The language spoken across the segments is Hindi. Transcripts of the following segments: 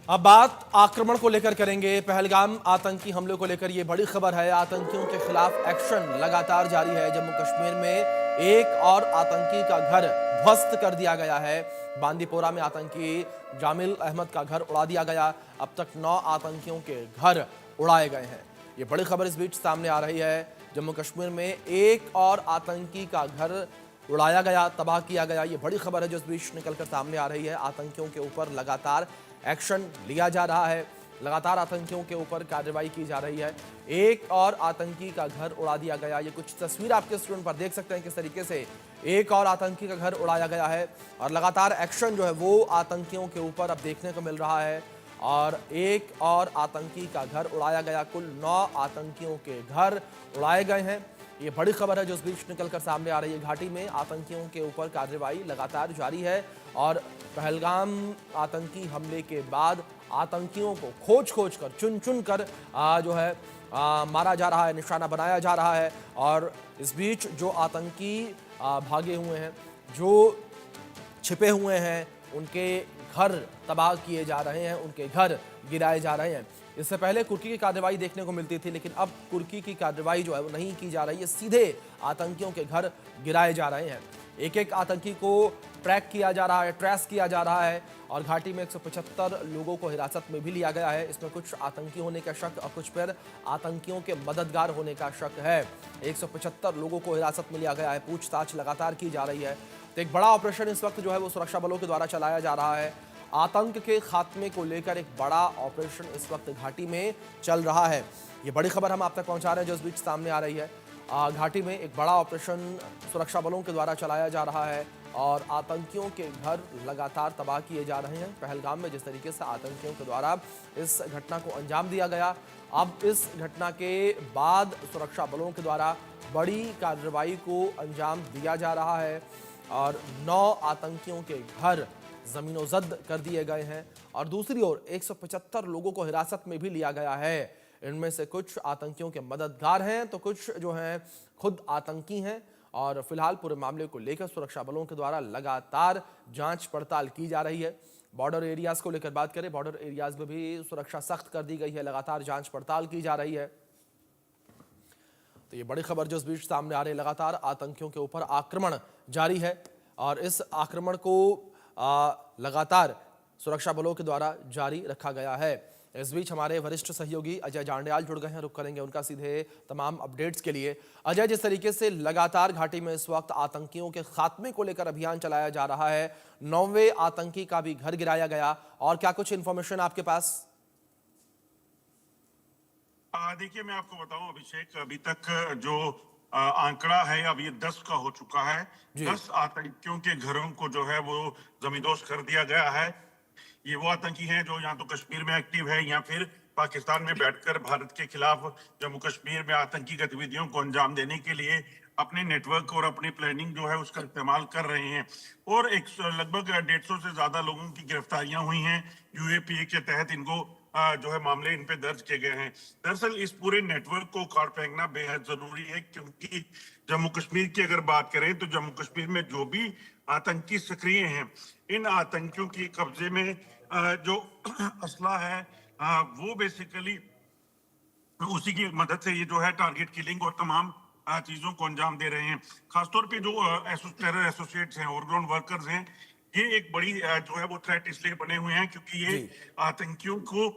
अब बात आक्रमण को लेकर करेंगे। पहलगाम आतंकी हमले को लेकर ये बड़ी खबर है। आतंकियों के खिलाफ एक्शन लगातार जारी है। जम्मू कश्मीर में एक और आतंकी का घर ध्वस्त कर दिया गया है। बांदीपोरा में आतंकी जामिल अहमद का घर उड़ा दिया गया। अब तक 9 आतंकियों के घर उड़ाए गए हैं। ये बड़ी खबर इस बीच सामने आ रही है। जम्मू कश्मीर में एक और आतंकी का घर उड़ाया गया, तबाह किया गया। ये बड़ी खबर है जो इस बीच निकलकर सामने आ रही है। आतंकियों के ऊपर लगातार एक्शन लिया जा रहा है, लगातार आतंकियों के ऊपर कार्रवाई की जा रही है। एक और आतंकी का घर उड़ा दिया गया। ये कुछ तस्वीर आपके स्क्रीन पर देख सकते हैं किस तरीके से एक और आतंकी का घर उड़ाया गया है और लगातार एक्शन जो है वो आतंकियों के ऊपर अब देखने को मिल रहा है। और एक और आतंकी का घर उड़ाया गया। कुल 9 आतंकियों के घर उड़ाए गए हैं। ये बड़ी खबर है जो इस बीच निकलकर सामने आ रही है। घाटी में आतंकियों के ऊपर कार्रवाई लगातार जारी है और पहलगाम आतंकी हमले के बाद आतंकियों को खोज कर चुन कर जो है मारा जा रहा है, निशाना बनाया जा रहा है। और इस बीच जो आतंकी भागे हुए हैं, जो छिपे हुए हैं, उनके घर तबाह किए जा रहे हैं, उनके घर गिराए जा रहे हैं। इससे पहले कुर्की की कार्रवाई देखने को मिलती थी, लेकिन अब कुर्की की कार्रवाई जो है वो नहीं की जा रही है। सीधे आतंकियों के घर गिराए जा रहे हैं। एक एक आतंकी को ट्रैक किया जा रहा है, ट्रेस किया जा रहा है और घाटी में 175 लोगों को हिरासत में भी लिया गया है। इसमें कुछ आतंकी होने का शक और कुछ पर आतंकियों के मददगार होने का शक है। 175 लोगों को हिरासत में लिया गया है। पूछताछ लगातार की जा रही है। तो एक बड़ा ऑपरेशन इस वक्त जो है वो सुरक्षा बलों के द्वारा चलाया जा रहा है। आतंक के खात्मे को लेकर एक बड़ा ऑपरेशन इस वक्त घाटी में चल रहा है। ये बड़ी खबर हम आप तक पहुंचा रहे हैं जो इस बीच सामने आ रही है। घाटी में एक बड़ा ऑपरेशन सुरक्षा बलों के द्वारा चलाया जा रहा है और आतंकियों के घर लगातार तबाह किए जा रहे हैं। पहलगाम में जिस तरीके से आतंकियों के द्वारा इस घटना को अंजाम दिया गया, अब इस घटना के बाद सुरक्षा बलों के द्वारा बड़ी कार्रवाई को अंजाम दिया जा रहा है और 9 आतंकियों के घर जमीनोजद कर दिए गए हैं और दूसरी ओर 175 लोगों को हिरासत में भी लिया गया है। इनमें से कुछ आतंकियों के मददगार हैं तो कुछ जो हैं खुद आतंकी हैं और फिलहाल पूरे मामले को लेकर सुरक्षा बलों के द्वारा लगातार जांच पड़ताल की जा रही है। बॉर्डर एरियाज को लेकर बात करें, बॉर्डर एरियाज में भी सुरक्षा सख्त कर दी गई है, लगातार जांच पड़ताल की जा रही है। तो ये बड़ी खबर जो इस बीच सामने आ रही है, लगातार आतंकियों के ऊपर आक्रमण जारी है और इस आक्रमण को लगातार सुरक्षा बलों के द्वारा जारी रखा गया है। इस बीच हमारे वरिष्ठ सहयोगी अजय जांडियाल जुड़ गए हैं, रुक करेंगे उनका सीधे तमाम अपडेट्स के लिए। अजय, जिस तरीके से लगातार घाटी में इस वक्त आतंकियों के खात्मे को लेकर अभियान चलाया जा रहा है, 9वें आतंकी का भी घर गिराया गया, और क्या कुछ इंफॉर्मेशन आपके पास? देखिए, मैं आपको बताऊं अभिषेक, अभी तक जो आंकड़ा है अब ये 10 का हो चुका है। 10 आतंकियों के घरों को जो है वो जमींदोज कर दिया गया है। ये वो आतंकी हैं जो या तो कश्मीर में एक्टिव है या फिर पाकिस्तान में बैठकर भारत के खिलाफ जम्मू कश्मीर में आतंकी गतिविधियों को अंजाम देने के लिए अपने नेटवर्क और अपनी प्लानिंग जो है उसका इस्तेमाल कर रहे हैं। और एक लगभग 150 से ज्यादा लोगों की गिरफ्तारियां हुई हैं। यूएपीए के तहत इनको जो है मामले इन पे दर्ज किए गए हैं। दरअसल इस पूरे नेटवर्क को उखाड़ फेंकना बेहद जरूरी है, क्योंकि जम्मू कश्मीर की अगर बात करें तो जम्मू कश्मीर में जो भी आतंकी सक्रिय हैं, इन आतंकियों के कब्जे में जो असला है वो बेसिकली उसी की मदद से ये जो है टारगेट किलिंग और तमाम चीजों को अंजाम दे रहे हैं। खासतौर पे जो टेरर एसोसिएट्स हैं, ओवरग्राउंड वर्कर्स हैं, ये एक बड़ी जो है वो थ्रेट इसलिए बने हुए हैं क्योंकि ये आतंकियों को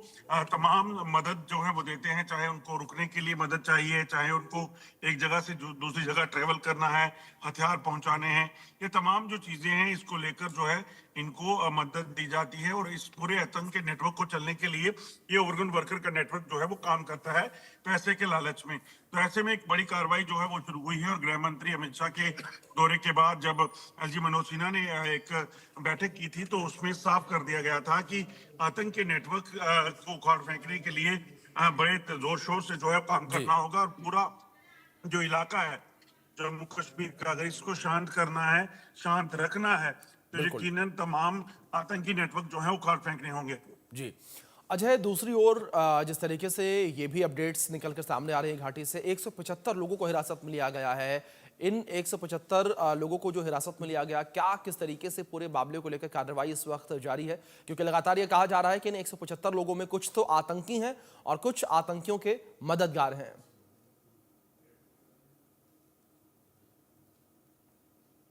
तमाम मदद जो है वो देते हैं। चाहे उनको रुकने के लिए मदद चाहिए, चाहे उनको एक जगह से दूसरी जगह ट्रेवल करना है, हथियार पहुंचाने हैं, ये तमाम जो चीजें हैं इसको लेकर जो है इनको मदद दी जाती है। और इस पूरे आतंक के नेटवर्क को चलने के लिए ये ओवरग्राउंड वर्कर का नेटवर्क जो है वो काम करता है पैसे के लालच में। तो ऐसे में एक बड़ी कार्रवाई जो है वो शुरू हुई है और गृह मंत्री अमित शाह के दौरे के बाद जब एसजी मनोज सिन्हा ने एक बैठक की थी तो उसमें साफ कर दिया गया था कि आतंक के नेटवर्क को उखाड़ फेंकने के लिए बड़े जोर शोर से जो है काम करना होगा। और पूरा जो इलाका है जम्मू कश्मीर का, अगर इसको शांत करना है, शांत रखना है, तो यकीनन तमाम आतंकी नेटवर्क जो है उखाड़ फेंकने होंगे। जी अजय, दूसरी ओर जिस तरीके से ये भी अपडेट्स निकल कर सामने आ रही है घाटी से, 175 लोगों को हिरासत में लिया गया है। इन 175 लोगों को जो हिरासत में लिया गया, क्या किस तरीके से पूरे मामले को लेकर कार्रवाई इस वक्त जारी है? क्योंकि लगातार ये कहा जा रहा है कि इन 175 लोगों में कुछ तो आतंकी हैं और कुछ आतंकियों के मददगार हैं।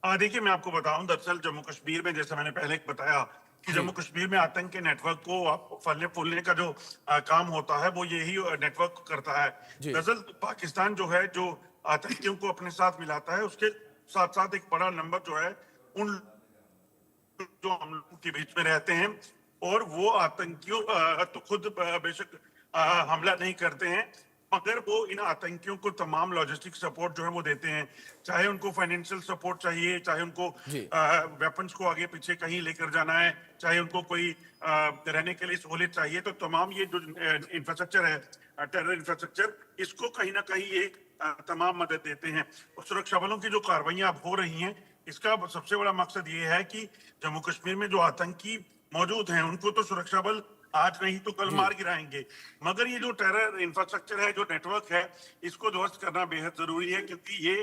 देखिए, मैं आपको बताऊं, दरअसल जम्मू कश्मीर में, जैसे मैंने पहले बताया कि जम्मू कश्मीर में आतंक के नेटवर्क को फलने फूलने का जो काम होता है, वो यही नेटवर्क करता है। जी। दरअसल पाकिस्तान जो है, जो आतंकियों को अपने साथ मिलाता है, उसके साथ साथ एक बड़ा नंबर जो है उन जो हम लोगों के बीच में रहते हैं, और वो आतंकियों तो खुद बेशक हमला नहीं करते हैं, मगर वो इन आतंकियों को तमाम लॉजिस्टिक सपोर्ट जो है वो देते हैं। चाहे उनको फाइनेंशियल सपोर्ट चाहिए, चाहे उनको जी। वेपन्स को आगे पीछे कहीं लेकर जाना है, चाहे उनको कोई रहने के लिए सहूलियत चाहिए, तो तमाम ये जो इंफ्रास्ट्रक्चर है, टेरर इंफ्रास्ट्रक्चर, इसको कहीं ना कहीं ये तमाम मदद देते हैं। और सुरक्षा बलों की जो कार्रवाइयां अब हो रही हैं, इसका सबसे बड़ा मकसद ये है कि जम्मू कश्मीर में जो आतंकी मौजूद हैं, उनको तो सुरक्षा बल आज नहीं तो कल जी। मार गिराएंगे, मगर ये जो टेरर इंफ्रास्ट्रक्चर है, जो नेटवर्क है, इसको ध्वस्त करना बेहद जरूरी है, क्योंकि ये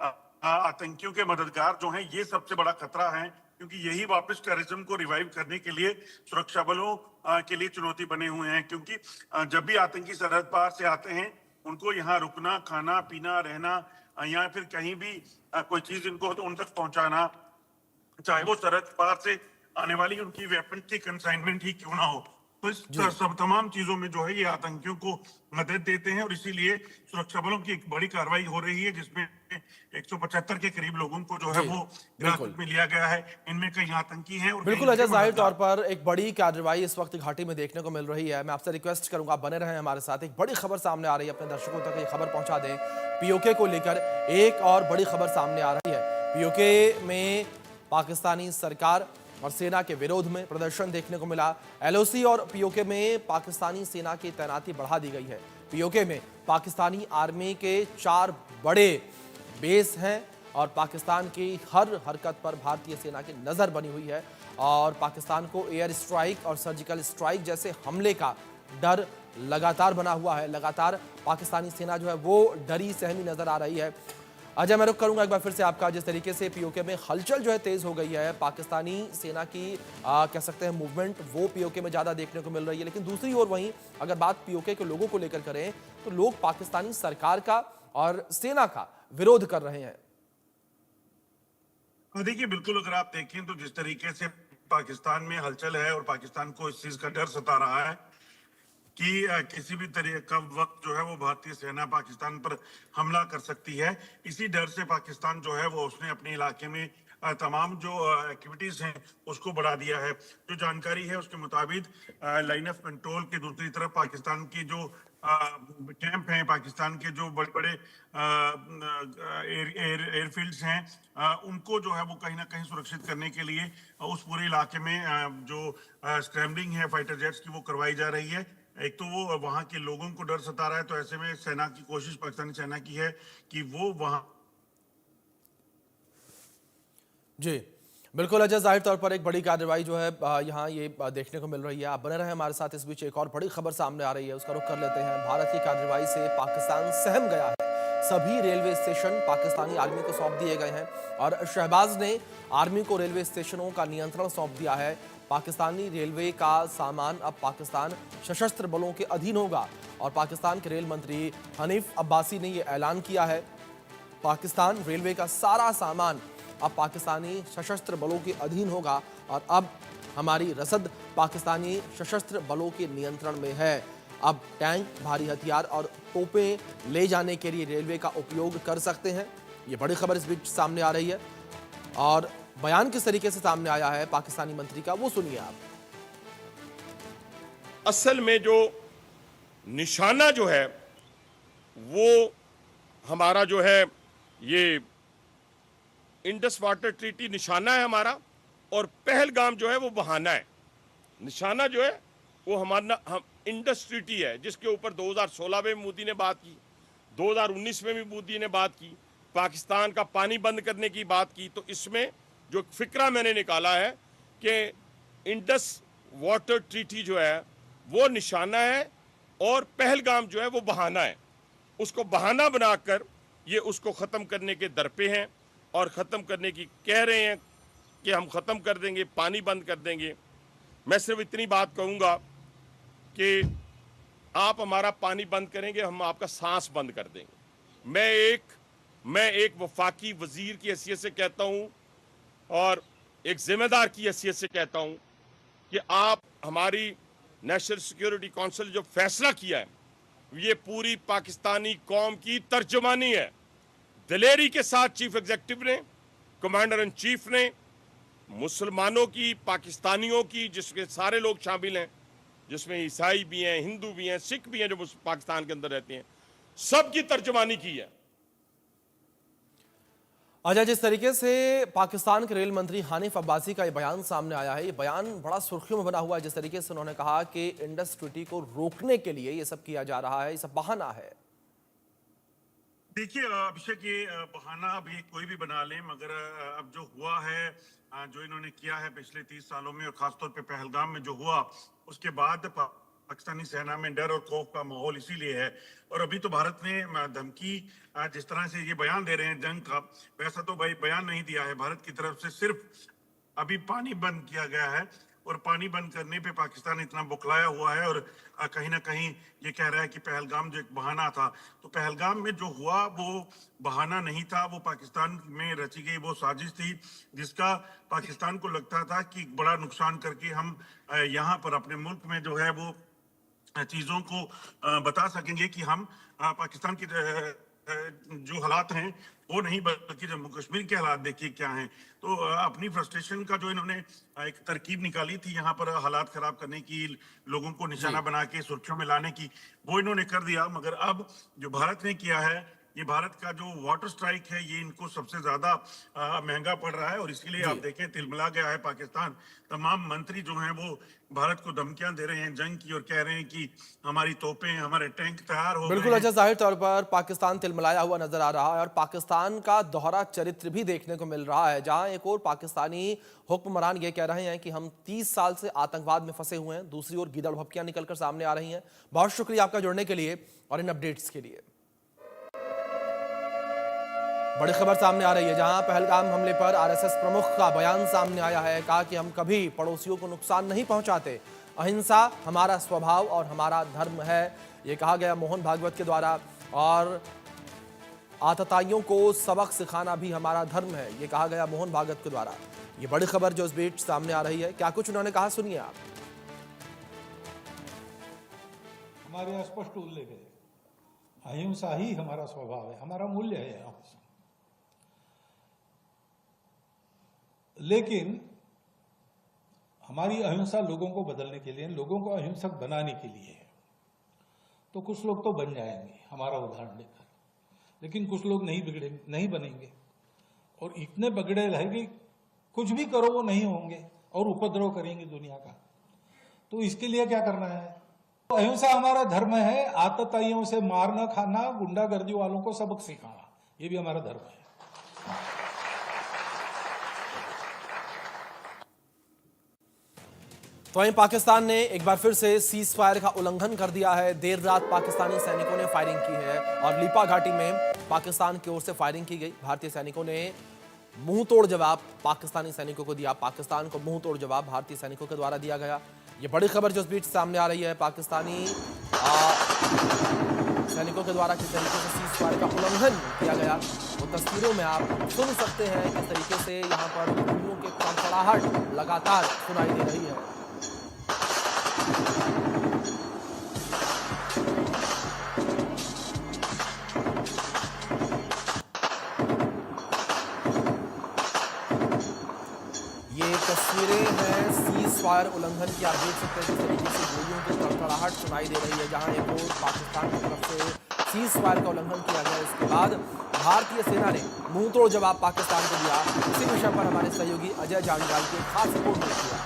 आतंकियों के मददगार जो हैं, ये सबसे बड़ा खतरा है, क्योंकि यही वापस टेररिज्म को रिवाइव करने के लिए सुरक्षा बलों के लिए चुनौती बने हुए हैं। क्योंकि जब भी आतंकी सरहद पार से आते हैं, उनको यहाँ रुकना, खाना पीना, रहना, या फिर कहीं भी कोई चीज इनको उन तक पहुंचाना, चाहे वो सरहद पार से आने वाली उनकी वेपन की कंसाइनमेंट ही क्यों ना हो, तो इस सब तमाम चीजों में जो है ये आतंकियों को मदद देते हैं। और इसीलिए सुरक्षा बलों की एक बड़ी कार्रवाई हो रही है, जिसमें 175 के करीब लोगों को जो है जी, वो बिल्कुल। हिरासत में लिया गया है। इनमें कई आतंकी हैं और बिल्कुल कई अजय, इनके जाहिर तौर मददगार। पर एक बड़ी कार्रवाई इस वक्त घाटी में देखने को मिल रही है। मैं आपसे रिक्वेस्ट करूंगा, आप बने रहें हमारे साथ। एक बड़ी खबर सामने आ रही है, अपने दर्शकों तक ये खबर पहुंचा दें। पीओके को लेकर एक और बड़ी खबर सामने आ रही है। पीओके में पाकिस्तानी सरकार और सेना के विरोध में प्रदर्शन देखने को मिला। एलओसी और पीओके में पाकिस्तानी सेना की तैनाती बढ़ा दी गई है। पीओके में पाकिस्तानी आर्मी के 4 बड़े बेस हैं और पाकिस्तान की हर हरकत पर भारतीय सेना की नजर बनी हुई है, और पाकिस्तान को एयर स्ट्राइक और सर्जिकल स्ट्राइक जैसे हमले का डर लगातार बना हुआ है। लगातार पाकिस्तानी सेना जो है वो डरी सहमी नजर आ रही है। अजय, मैं रुक करूंगा एक बार फिर से आपका। जिस तरीके से पीओके में हलचल जो है तेज हो गई है, पाकिस्तानी सेना की कह सकते हैं मूवमेंट, वो पीओके में ज्यादा देखने को मिल रही है। लेकिन दूसरी ओर वहीं अगर बात पीओके के लोगों को लेकर करें, तो लोग पाकिस्तानी सरकार का और सेना का विरोध कर रहे हैं। देखिए, बिल्कुल, अगर आप देखें तो जिस तरीके से पाकिस्तान में हलचल है और पाकिस्तान को इस चीज का डर सता रहा है कि किसी भी तरह का वक्त जो है वो भारतीय सेना पाकिस्तान पर हमला कर सकती है, इसी डर से पाकिस्तान जो है वो उसने अपने इलाके में तमाम जो एक्टिविटीज हैं उसको बढ़ा दिया है। जो जानकारी है उसके मुताबिक लाइन ऑफ कंट्रोल के दूसरी तरफ पाकिस्तान की जो कैंप हैं, पाकिस्तान के जो बड़े बड़े एयरफील्ड्स हैं, उनको जो है वो कहीं ना कहीं सुरक्षित करने के लिए उस पूरे इलाके में जो स्क्रैम्बलिंग है फाइटर जेट्स की, वो करवाई जा रही है। एक तो वो वहां के लोगों को डर सता रहा है, तो ऐसे में सेना की कोशिश, पाकिस्तानी सेना की है कि वो वहां। जी बिल्कुल अजय, जाहिर तौर पर एक बड़ी कार्रवाई जो है यहाँ ये देखने को मिल रही है। आप बने रहे हमारे साथ। इस बीच एक और बड़ी खबर सामने आ रही है, उसका रुख कर लेते हैं। भारत की कार्रवाई से पाकिस्तान सहम गया है। सभी रेलवे स्टेशन पाकिस्तानी आर्मी को सौंप दिए गए हैं और शहबाज ने आर्मी को रेलवे स्टेशनों का नियंत्रण सौंप दिया है। पाकिस्तानी रेलवे का सामान अब पाकिस्तान सशस्त्र बलों के अधीन होगा और पाकिस्तान के रेल मंत्री हनीफ अब्बासी ने यह ऐलान किया है। पाकिस्तान रेलवे का सारा सामान अब पाकिस्तानी सशस्त्र बलों के अधीन होगा और अब हमारी रसद पाकिस्तानी सशस्त्र बलों के नियंत्रण में है। अब टैंक, भारी हथियार और तोपें ले जाने के लिए रेलवे का उपयोग कर सकते हैं। ये बड़ी खबर इस बीच सामने आ रही है और बयान किस तरीके से सामने आया है पाकिस्तानी मंत्री का, वो सुनिए आप। असल में जो निशाना जो है वो हमारा जो है ये इंडस वाटर ट्रीटी निशाना है हमारा, और पहलगाम जो है वो बहाना है। निशाना जो है वो हमारा इंडस ट्रीटी है, जिसके ऊपर 2016 में मोदी ने बात की, 2019 में भी मोदी ने बात की, पाकिस्तान का पानी बंद करने की बात की। तो इसमें जो फिक्रा मैंने निकाला है कि इंडस वाटर ट्रीटी जो है वो निशाना है और पहलगाम जो है वो बहाना है। उसको बहाना बनाकर ये उसको ख़त्म करने के दर पे हैं और ख़त्म करने की कह रहे हैं कि हम ख़त्म कर देंगे, पानी बंद कर देंगे। मैं सिर्फ इतनी बात कहूँगा कि आप हमारा पानी बंद करेंगे, हम आपका सांस बंद कर देंगे। मैं एक वफाकी वज़ीर की हैसियत से कहता हूँ और एक ज़िम्मेदार की हैसियत से कहता हूँ कि आप हमारी नेशनल सिक्योरिटी काउंसिल जो फैसला किया है, ये पूरी पाकिस्तानी कौम की तर्जुमानी है। दिलेरी के साथ चीफ एग्जीक्यूटिव ने, कमांडर इन चीफ ने, मुसलमानों की, पाकिस्तानियों की, जिसके सारे लोग शामिल हैं, जिसमें ईसाई भी हैं, हिंदू भी हैं, सिख भी हैं जो पाकिस्तान के अंदर रहते हैं, सबकी तर्जुमानी की है। अजय, जिस तरीके से पाकिस्तान के रेल मंत्री हानिफ अब्बासी का ये बयान सामने आया है, ये बयान बड़ा सुर्खियों में बना हुआ है। जिस तरीके से उन्होंने कहा कि इंडस ट्रीटी को रोकने के लिए ये सब किया जा रहा है, ये सब बहाना है। देखिए अभिषेक, ये बहाना अभी कोई भी बना ले, मगर अब जो हुआ है, जो इन्होंने किया है पिछले 30 सालों में और खासतौर पे पहलगाम में जो हुआ, उसके बाद पाकिस्तानी सेना में डर और खौफ का माहौल इसीलिए है। और अभी तो भारत ने धमकी, जिस तरह से ये बयान दे रहे हैं जंग का, वैसा तो भाई बयान नहीं दिया है भारत की तरफ से। सिर्फ अभी पानी बंद किया गया है और पानी बंद करने पे पाकिस्तान इतना बुखलाया हुआ है और कहीं ना कहीं ये कह रहा है कि पहलगाम जो एक बहाना था, तो पहलगाम में जो हुआ वो बहाना नहीं था, वो पाकिस्तान में रची गई वो साजिश थी, जिसका पाकिस्तान को लगता था कि बड़ा नुकसान करके हम यहाँ पर अपने मुल्क में जो है वो चीजों को बता सकेंगे कि हम पाकिस्तान की जो हालात हैं वो नहीं, बल्कि जम्मू कश्मीर के हालात देखिए क्या हैं। तो अपनी फ्रस्ट्रेशन का जो इन्होंने एक तरकीब निकाली थी यहाँ पर हालात खराब करने की, लोगों को निशाना बना के सुर्खियों में लाने की, वो इन्होंने कर दिया। मगर अब जो भारत ने किया है, ये भारत का जो वाटर स्ट्राइक है, ये इनको सबसे ज्यादा महंगा पड़ रहा है और इसीलिए आप देखें तिलमिला गया है पाकिस्तान। तमाम मंत्री जो हैं वो भारत को धमकियां दे रहे हैं जंग की और कह रहे हैं कि हमारी तोपें, हमारे टैंक तैयार हो गए। बिल्कुल अच्छा, जाहिर तौर पर पाकिस्तान तिलमिलाया हुआ नजर आ रहा है और पाकिस्तान का दोहरा चरित्र भी देखने को मिल रहा है, जहां एक और पाकिस्तानी हुक्मरान ये कह रहे हैं कि हम 30 साल से आतंकवाद में फंसे हुए हैं, दूसरी ओर गीदड़ भपकियां निकलकर सामने आ रही हैं। बहुत शुक्रिया आपका जुड़ने के लिए और इन अपडेट्स के लिए। बड़ी खबर सामने आ रही है, जहां पहलगाम हमले पर आरएसएस प्रमुख का बयान सामने आया है। कहा कि हम कभी पड़ोसियों को नुकसान नहीं पहुंचाते, अहिंसा हमारा स्वभाव और हमारा धर्म है, ये कहा गया मोहन भागवत के द्वारा। और आतताइयों को सबक सिखाना भी हमारा धर्म है, ये कहा गया मोहन भागवत के द्वारा। ये बड़ी खबर जो इस बीच सामने आ रही है, क्या कुछ उन्होंने कहा, सुनिए आप। हमारे यहाँ स्पष्ट उल्लेख है, अहिंसा ही हमारा स्वभाव है, हमारा मूल्य है अहिंसा। लेकिन हमारी अहिंसा लोगों को बदलने के लिए, लोगों को अहिंसक बनाने के लिए है। तो कुछ लोग तो बन जाएंगे हमारा उदाहरण लेकर, लेकिन कुछ लोग नहीं बनेंगे और इतने बगड़े रहेंगे, कुछ भी करो वो नहीं होंगे और उपद्रव करेंगे दुनिया का। तो इसके लिए क्या करना है? अहिंसा हमारा धर्म है, आतताइयों से मार न खाना, गुंडागर्दी वालों को सबक सिखाना, ये भी हमारा धर्म है। तो वहीं पाकिस्तान ने एक बार फिर से सीज फायर का उल्लंघन कर दिया है। देर रात पाकिस्तानी सैनिकों ने फायरिंग की है और लीपा घाटी में पाकिस्तान की ओर से फायरिंग की गई। भारतीय सैनिकों ने मुंह तोड़ जवाब पाकिस्तानी सैनिकों को दिया। पाकिस्तान को मुंह तोड़ जवाब भारतीय सैनिकों के द्वारा दिया गया। ये बड़ी खबर जो इस बीच सामने आ रही है, पाकिस्तानी सैनिकों के द्वारा किस तरीके से सीज फायर का उल्लंघन किया गया, वो तस्वीरों में आप सुन सकते हैं। किस तरीके से यहाँ पर गोलियों के खड़खड़ाहट लगातार सुनाई दे रही है। ये तस्वीरें हैं सीज फायर उल्लंघन की। आप देख सकते हैं किस तरीके से गोलियों की तड़तड़ाहट सुनाई दे रही है, जहां एक और पाकिस्तान की तरफ से सीज फायर का उल्लंघन किया गया। इसके बाद भारतीय सेना ने मुंह तोड़ जवाब पाकिस्तान को दिया। इसी विषय पर हमारे सहयोगी अजय जांजाल की खास रिपोर्ट में किया।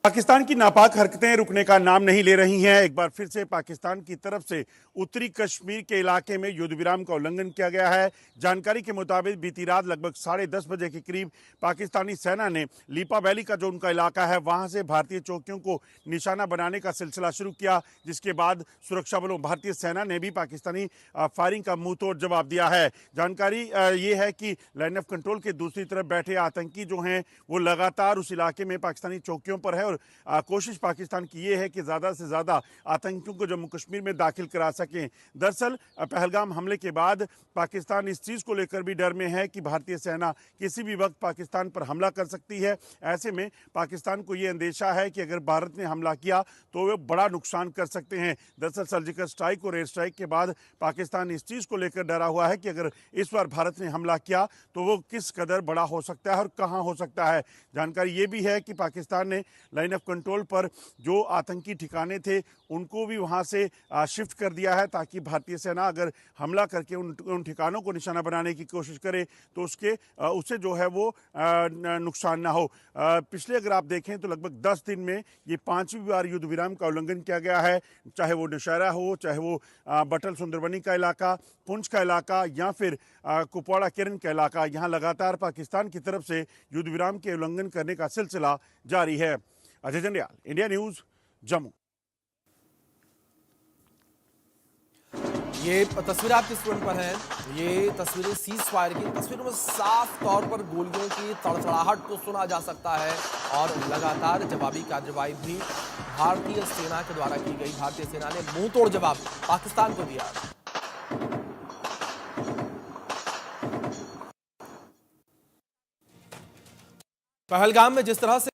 पाकिस्तान की नापाक हरकतें रुकने का नाम नहीं ले रही हैं। एक बार फिर से पाकिस्तान की तरफ से उत्तरी कश्मीर के इलाके में युद्ध विराम का उल्लंघन किया गया है। जानकारी के मुताबिक बीती रात लगभग 10:30 बजे के करीब पाकिस्तानी सेना ने लीपा वैली का जो उनका इलाका है वहां से भारतीय चौकियों को निशाना बनाने का सिलसिला शुरू किया, जिसके बाद सुरक्षा बलों भारतीय सेना ने भी पाकिस्तानी फायरिंग का मुंह तोड़ जवाब दिया है। जानकारी ये है कि लाइन ऑफ कंट्रोल के दूसरी तरफ बैठे आतंकी जो हैं वो लगातार उस इलाके में पाकिस्तानी चौकियों पर है और कोशिश पाकिस्तान की ये है कि ज़्यादा से ज़्यादा आतंकियों को जम्मू कश्मीर में दाखिल करा सकें। दरअसल पहलगाम हमले के बाद पाकिस्तान इस चीज़ को लेकर भी डर में है कि भारतीय सेना किसी भी वक्त पाकिस्तान पर हमला कर सकती है। ऐसे में पाकिस्तान को ये अंदेशा है कि अगर भारत ने हमला किया तो वे बड़ा नुकसान कर सकते हैं। दरअसल सर्जिकल स्ट्राइक और एयर स्ट्राइक के बाद पाकिस्तान इस चीज़ को लेकर डरा हुआ है कि अगर इस बार भारत ने हमला किया तो वो किस कदर बड़ा हो सकता है और कहाँ हो सकता है। जानकारी ये भी है कि पाकिस्तान ने लाइन ऑफ कंट्रोल पर जो आतंकी ठिकाने थे उनको भी वहां से शिफ्ट कर दिया है, ताकि भारतीय सेना अगर हमला करके उन ठिकानों को निशाना बनाने की कोशिश करे तो उससे जो है वो नुकसान ना हो। पिछले अगर आप देखें तो लगभग 10 दिन में ये 5वीं बार युद्ध विराम का उल्लंघन किया गया है, चाहे वो नौशहरा हो, चाहे वो बटल सुंदरबनी का इलाका, पुंछ का इलाका या फिर कुपवाड़ा किरण का इलाका। यहाँ लगातार पाकिस्तान की तरफ से युद्ध विराम के उल्लंघन करने का सिलसिला जारी है। Ajay Jandial, India news, Jammu. ये तस्वीर आपकी स्क्रीन पर है, ये तस्वीरें सीज फायर की। तस्वीरों में साफ तौर पर गोलियों की तड़तड़ाहट को सुना जा सकता है और लगातार जवाबी कार्रवाई भी भारतीय सेना के द्वारा की गई। भारतीय सेना ने मुंह तोड़ जवाब पाकिस्तान को दिया। पहलगाम में जिस तरह से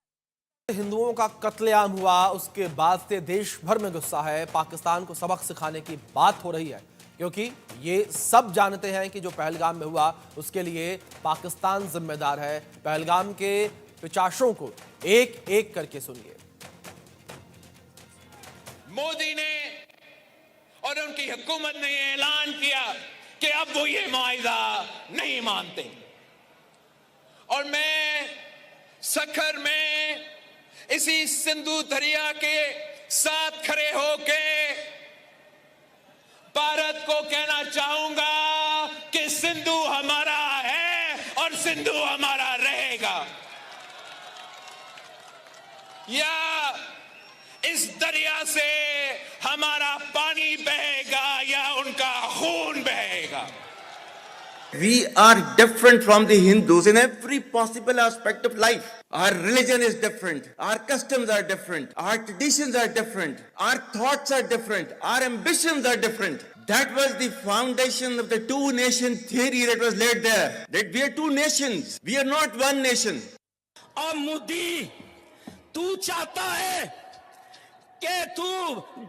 हिंदुओं का कत्लेआम हुआ उसके बाद से देश भर में गुस्सा है। पाकिस्तान को सबक सिखाने की बात हो रही है, क्योंकि ये सब जानते हैं कि जो पहलगाम में हुआ उसके लिए पाकिस्तान जिम्मेदार है। पहलगाम के पिचाशों को एक एक करके सुनिए। मोदी ने और उनकी हुकूमत ने ऐलान किया कि अब वो ये मुआहिदा नहीं मानते, और मैं सखर में इसी सिंधु दरिया के साथ खड़े होके भारत को कहना चाहूंगा कि सिंधु हमारा है और सिंधु हमारा रहेगा। या इस दरिया से हमारा पानी बहेगा या उनका खून बहेगा। We are different from the Hindus in every possible aspect of life. Our religion is different. Our customs are different. Our traditions are different. Our thoughts are different. Our ambitions are different. That was the foundation of the two-nation theory that was laid there. That we are two nations. We are not one nation. और मोदी, तू चाहता है कि तू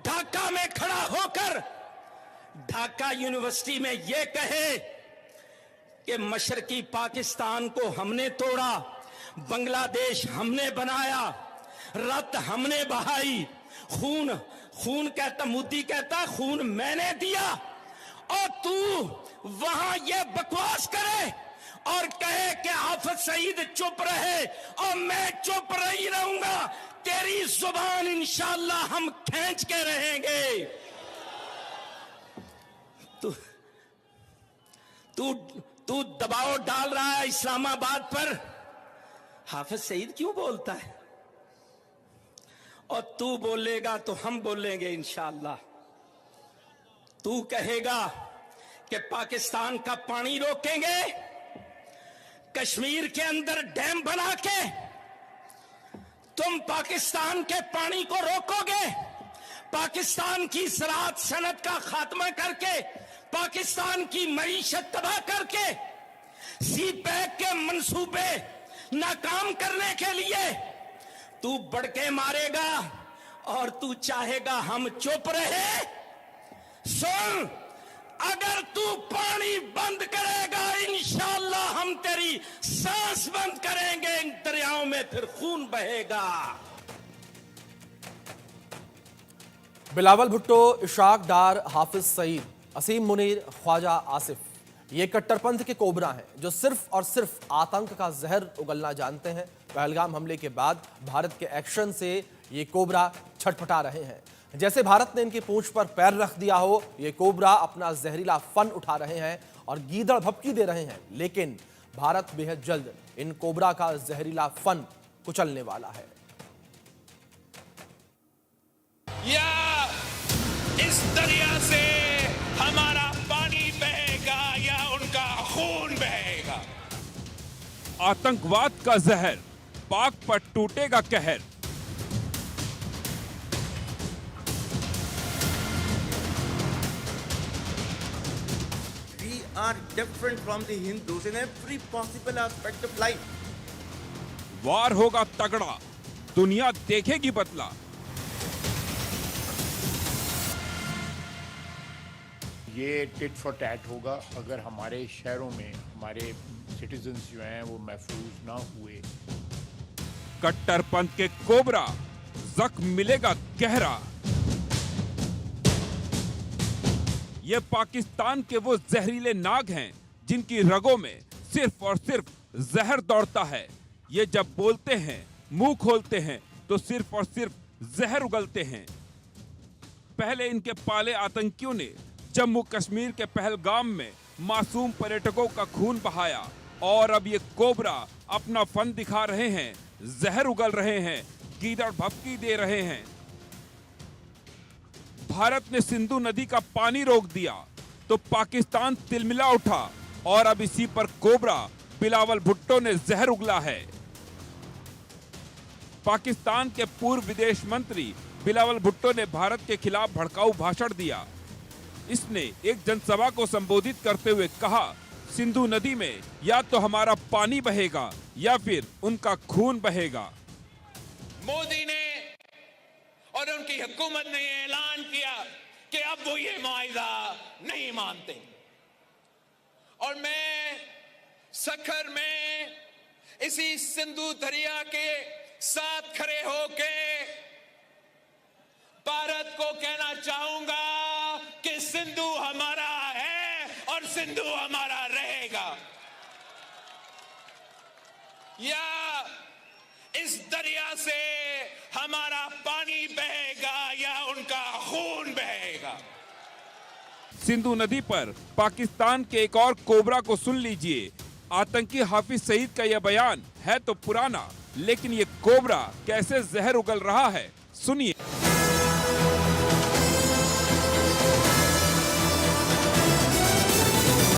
ढाका में खड़ा होकर ढाका यूनिवर्सिटी में ये कहे कि मशरकी पाकिस्तान को हमने तोड़ा, बांग्लादेश हमने बनाया, रत हमने बहाई, खून कहता, मोदी कहता खून मैंने दिया, और तू वहां ये बकवास करे और कहे कि हाफिज सईद चुप रहे और मैं चुप नहीं रहूंगा। तेरी जुबान इंशाअल्लाह हम खींच के रहेंगे। तू दबाव डाल रहा है इस्लामाबाद पर। हाफिज सईद क्यों बोलता है? और तू बोलेगा तो हम बोलेंगे इंशाअल्लाह। तू कहेगा कि पाकिस्तान का पानी रोकेंगे, कश्मीर के अंदर डैम बना के तुम पाकिस्तान के पानी को रोकोगे, पाकिस्तान की ज़राअत सनत का खात्मा करके, पाकिस्तान की मईशत तबाह करके, सी पैक के मंसूबे नाकाम करने के लिए तू बड़के मारेगा और तू चाहेगा हम चुप रहे। सुन, अगर तू पानी बंद करेगा इंशाअल्लाह हम तेरी सांस बंद करेंगे, इन दरियाओं में फिर खून बहेगा। बिलावल भुट्टो, इशाक डार, हाफिज सईद, असीम मुनीर, ख्वाजा आसिफ, ये कट्टरपंथ के कोबरा हैं जो सिर्फ और सिर्फ आतंक का जहर उगलना जानते हैं। पहलगाम हमले के बाद भारत के एक्शन से ये कोबरा छटपटा रहे हैं। जैसे भारत ने इनकी पूंछ पर पैर रख दिया हो, ये कोबरा अपना जहरीला फन उठा रहे हैं और गीदड़ भभकी दे रहे हैं। लेकिन भारत बेहद जल्द इन कोबरा का जहरीला फन कुचलने वाला है। या इस दरिया से हमारा पानी बहेगा या उनका खून बहेगा। आतंकवाद का जहर, पाक पर टूटेगा कहर। We are different from the Hindus in every possible aspect of life. वार होगा तगड़ा, दुनिया देखेगी बदला। ये टिट फॉर टैट होगा अगर हमारे शहरों में हमारे सिटीजन्स जो हैं वो महफूज ना हुए। कट्टरपंथ के कोबरा, जख्म मिलेगा गहरा। ये पाकिस्तान के वो जहरीले नाग हैं जिनकी रगों में सिर्फ और सिर्फ जहर दौड़ता है। ये जब बोलते हैं, मुंह खोलते हैं तो सिर्फ और सिर्फ जहर उगलते हैं। पहले इनके पाले आतंकियों ने जम्मू कश्मीर के पहलगाम में मासूम पर्यटकों का खून बहाया और अब ये कोबरा अपना फन दिखा रहे हैं, जहर उगल रहे हैं, गीदड़ भभकी दे रहे हैं। भारत ने सिंधु नदी का पानी रोक दिया तो पाकिस्तान तिलमिला उठा और अब इसी पर कोबरा बिलावल भुट्टो ने जहर उगला है। पाकिस्तान के पूर्व विदेश मंत्री बिलावल भुट्टो ने भारत के खिलाफ भड़काऊ भाषण दिया। इसने एक जनसभा को संबोधित करते हुए कहा, सिंधु नदी में या तो हमारा पानी बहेगा या फिर उनका खून बहेगा। मोदी ने और उनकी हुकूमत ने ऐलान किया कि अब वो ये मुआहिदा नहीं मानते और मैं सखर में इसी सिंधु दरिया के साथ खड़े होके भारत को कहना चाहूंगा कि सिंधु हमारा है और सिंधु हमारा रहेगा। या इस दरिया से हमारा पानी बहेगा या उनका खून बहेगा। सिंधु नदी पर पाकिस्तान के एक और कोबरा को सुन लीजिए। आतंकी हाफिज सईद का यह बयान है तो पुराना, लेकिन ये कोबरा कैसे जहर उगल रहा है, सुनिए।